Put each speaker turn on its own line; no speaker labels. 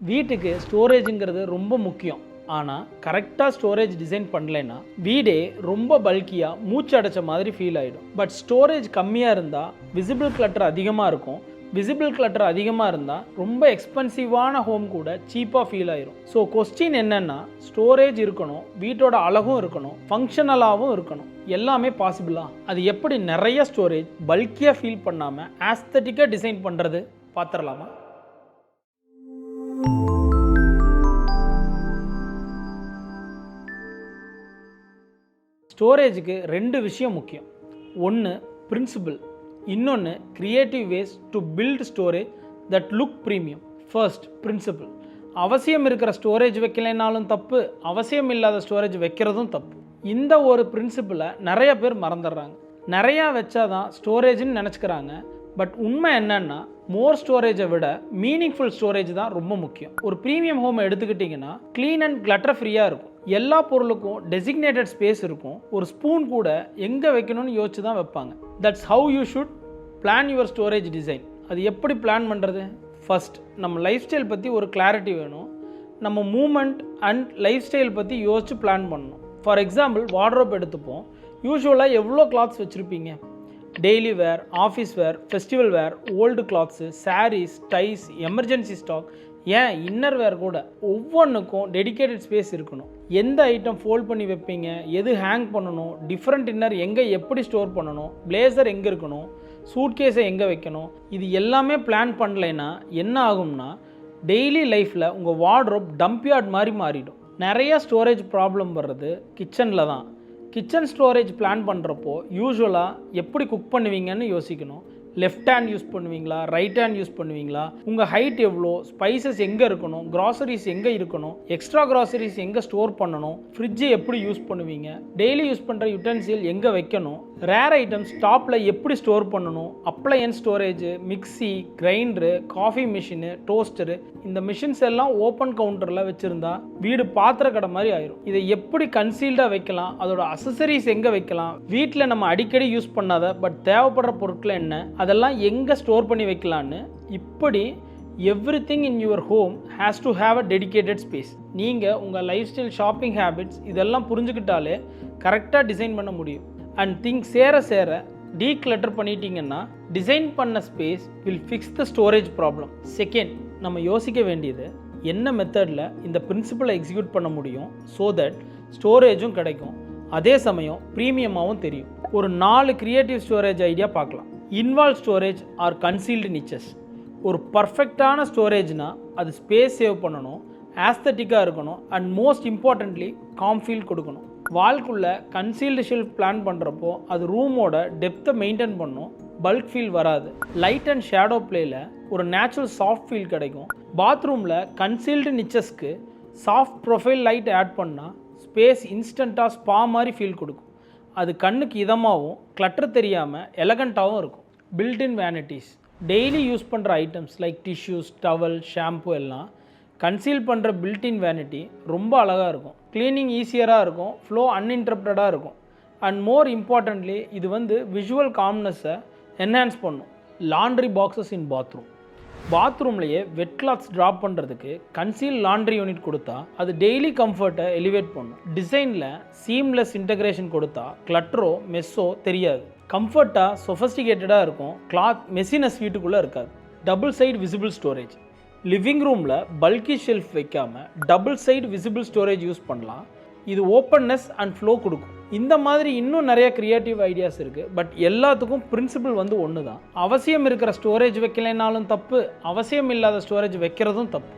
வீட்டுக்கு ஸ்டோரேஜுங்கிறது ரொம்ப முக்கியம். ஆனால் கரெக்டாக ஸ்டோரேஜ் டிசைன் பண்ணலைன்னா வீடே ரொம்ப பல்கியாக மூச்சு அடைச்ச மாதிரி ஃபீல் ஆகிடும். பட் ஸ்டோரேஜ் கம்மியாக இருந்தால் விசிபிள் கிளட்டர் அதிகமாக இருக்கும். விசிபிள் கிளட்டர் அதிகமாக இருந்தால் ரொம்ப எக்ஸ்பென்சிவான ஹோம் கூட சீப்பாக ஃபீல் ஆயிரும். ஸோ கொஸ்டின் என்னென்னா, ஸ்டோரேஜ் இருக்கணும், வீட்டோட அழகும் இருக்கணும், ஃபங்க்ஷனலாகவும் இருக்கணும், எல்லாமே பாசிபிளா? அது எப்படி நிறைய ஸ்டோரேஜ் பல்கியாக ஃபீல் பண்ணாமல் ஆஸ்தட்டிக்காக டிசைன் பண்ணுறது பார்த்துடலாமா? ஸ்டோரேஜுக்கு ரெண்டு விஷயம் முக்கியம். ஒன்று பிரின்சிபிள், இன்னொன்று creative ways to build storage that look premium. First principle. அவசியம் இருக்கிற ஸ்டோரேஜ் வைக்கலைனாலும் தப்பு, அவசியம் இல்லாத ஸ்டோரேஜ் வைக்கிறதும் தப்பு. இந்த ஒரு பிரின்சிபிளை நிறைய பேர் மறந்துடுறாங்க. நிறையா வச்சாதான் ஸ்டோரேஜ்னு நினச்சிக்கிறாங்க. பட் உண்மை என்னன்னா, மோர் ஸ்டோரேஜை விட மீனிங்ஃபுல் ஸ்டோரேஜ் தான் ரொம்ப முக்கியம். ஒரு ப்ரீமியம் ஹோமை எடுத்துக்கிட்டிங்கன்னா க்ளீன் அண்ட் கிளட்டர் ஃப்ரீயாக இருக்கும். எல்லா பொருளுக்கும் டெசிக்னேட்டட் ஸ்பேஸ் இருக்கும். ஒரு ஸ்பூன் கூட எங்கே வைக்கணும்னு யோசிச்சு தான் வைப்பாங்க. That's how you should plan your storage design. அது எப்படி பிளான் பண்ணுறது? ஃபஸ்ட், நம்ம லைஃப் ஸ்டைல் பற்றி ஒரு கிளாரிட்டி வேணும். நம்ம மூமெண்ட் அண்ட் லைஃப் ஸ்டைல் பற்றி யோசிச்சு பிளான் பண்ணணும். ஃபார் எக்ஸாம்பிள், வார்ட்ரோப் எடுத்துப்போம். யூஸ்வலாக எவ்வளோ கிளாத்ஸ் வச்சுருப்பீங்க? Daily wear, office wear, festival wear, old clothes, saris, ties, emergency stock, ஏன் இன்னர் வேர் கூட. ஒவ்வொன்றுக்கும் டெடிக்கேட்டட் ஸ்பேஸ் இருக்கணும். எந்த ஐட்டம் ஃபோல்ட் பண்ணி வைப்பீங்க, எது ஹேங் பண்ணணும், டிஃப்ரெண்ட் இன்னர் எங்கே எப்படி ஸ்டோர் பண்ணணும், பிளேசர் எங்கே இருக்கணும், சூட்கேஸை எங்கே வைக்கணும், இது எல்லாமே பிளான் பண்ணலைன்னா என்ன ஆகும்னா, டெய்லி லைஃப்பில் உங்கள் வார்ட்ரோப் டம்ப்யார்ட் மாதிரி மாறிடும். நிறைய ஸ்டோரேஜ் ப்ராப்ளம் வர்றது கிச்சனில் தான். கிச்சன் ஸ்டோரேஜ் பிளான் பண்ணுறப்போ யூஸ்வலாக எப்படி குக் பண்ணுவீங்கன்னு யோசிக்கணும். லெஃப்ட் ஹேண்ட் யூஸ் பண்ணுவீங்களா, ரைட் ஹேண்ட் யூஸ் பண்ணுவீங்களா, உங்கள் ஹைட் எவ்வளோ, ஸ்பைசஸ் எங்கே இருக்கணும், கிராசரிஸ் எங்கே இருக்கணும், எக்ஸ்ட்ரா கிராசரிஸ் எங்கே ஸ்டோர் பண்ணணும், ஃப்ரிட்ஜை எப்படி யூஸ் பண்ணுவீங்க, டெய்லி யூஸ் பண்ணுற யுட்டென்சில் எங்கே வைக்கணும், ரேர் ஐட்டம்ஸ் டாப்பில் எப்படி ஸ்டோர் பண்ணணும், appliances storage, mixie, grinder, coffee machine, toaster, இந்த மிஷின்ஸ் எல்லாம் ஓப்பன் கவுண்டரில் வச்சுருந்தா வீடு பாத்திர கடை மாதிரி ஆயிரும். இதை எப்படி கன்சீல்டாக வைக்கலாம், அதோட அசசரிஸ் எங்கே வைக்கலாம், வீட்டில் நம்ம அடிக்கடி யூஸ் பண்ணாத பட் தேவைப்படுற பொருட்கள் என்ன, அதெல்லாம் எங்கே ஸ்டோர் பண்ணி வைக்கலான்னு, இப்படி everything in your home has to have a dedicated space. நீங்கள் உங்கள் லைஃப் ஸ்டைல், ஷாப்பிங் ஹேபிட்ஸ் இதெல்லாம் புரிஞ்சுக்கிட்டாலே கரெக்டாக டிசைன் பண்ண முடியும். And think Chera Chera declutter பண்ணிட்டீங்கன்னா டிசைன் பண்ண space will fix the storage problem. Second, நம்ம யோசிக்க வேண்டியது என்ன மெத்தடில் இந்த பிரின்சிபலை எக்ஸிக்யூட் பண்ண முடியும் ஸோ தட் ஸ்டோரேஜும் கிடைக்கும், அதே சமயம் ப்ரீமியமாகவும் தெரியும். ஒரு 4 கிரியேட்டிவ் ஸ்டோரேஜ் ஐடியா பார்க்கலாம். Involve storage or concealed niches. ஒரு பர்ஃபெக்டான ஸ்டோரேஜ்னால் அது ஸ்பேஸ் சேவ் பண்ணணும், ஆஸ்தட்டிக்காக இருக்கணும், and most importantly calm feel கொடுக்கணும். வால்குள்ளே கன்சீல்டு ஷெல்ஃப் பிளான் பண்ணுறப்போ அது ரூமோட டெப்த்தை மெயின்டைன் பண்ணும், பல்க் ஃபீல் வராது. லைட் அண்ட் ஷேடோ பிளேயில் ஒரு நேச்சுரல் சாஃப்ட் ஃபீல் கிடைக்கும். பாத்ரூமில் கன்சீல்டு நிச்சஸ்க்கு சாஃப்ட் ப்ரொஃபைல் லைட் ஆட் பண்ணால் ஸ்பேஸ் இன்ஸ்டண்ட்டாக ஸ்பா மாதிரி ஃபீல் கொடுக்கும். அது கண்ணுக்கு இதமாகவும் கிளட்டர் தெரியாமல் எலகண்ட்டாகவும் இருக்கும். பில்டின் வேனிட்டிஸ். டெய்லி யூஸ் பண்ணுற items like tissues, towel, shampoo எல்லாம் கன்சீல் பண்ணுற பில்டின் வேனிட்டி ரொம்ப அழகாக இருக்கும். க்ளீனிங் ஈஸியராக இருக்கும், ஃப்ளோ அன்இன்டரப்டடாக இருக்கும். அண்ட் மோர் இம்பார்ட்டன்ட்லி இது விஷுவல் காம்னஸை என்ஹான்ஸ் பண்ணும். லாண்ட்ரி பாக்ஸஸ் இன் பாத்ரூம். பாத்ரூம்லேயே வெட் கிளாத்ஸ் ட்ராப் பண்ணுறதுக்கு கன்சீல் லாண்ட்ரி யூனிட் கொடுத்தா அது டெய்லி கம்ஃபர்ட்டை எலிவேட் பண்ணும். டிசைனில் சீம்லெஸ் இன்டகிரேஷன் கொடுத்தா கிளட்டரோ மெஸ்ஸோ தெரியாது. கம்ஃபர்ட்டாக சொஃபஸ்டிகேட்டடாக இருக்கும், கிளாத் மெஸ்ஸினஸ் வீட்டுக்குள்ளே இருக்காது. Double side visible storage. Living ரூமில் பல்கி ஷெல்ஃப் வைக்காமல் double side visible storage use பண்ணலாம். இது ஓப்பன்னஸ் அண்ட் ஃப்ளோ கொடுக்கும். இந்த மாதிரி இன்னும் நிறைய க்ரியேட்டிவ் ஐடியாஸ் இருக்குது. பட் எல்லாத்துக்கும் பிரின்சிபிள் ஒன்று தான். அவசியம் இருக்கிற ஸ்டோரேஜ் வைக்கலைனாலும் தப்பு, அவசியம் இல்லாத ஸ்டோரேஜ் வைக்கிறதும் தப்பு.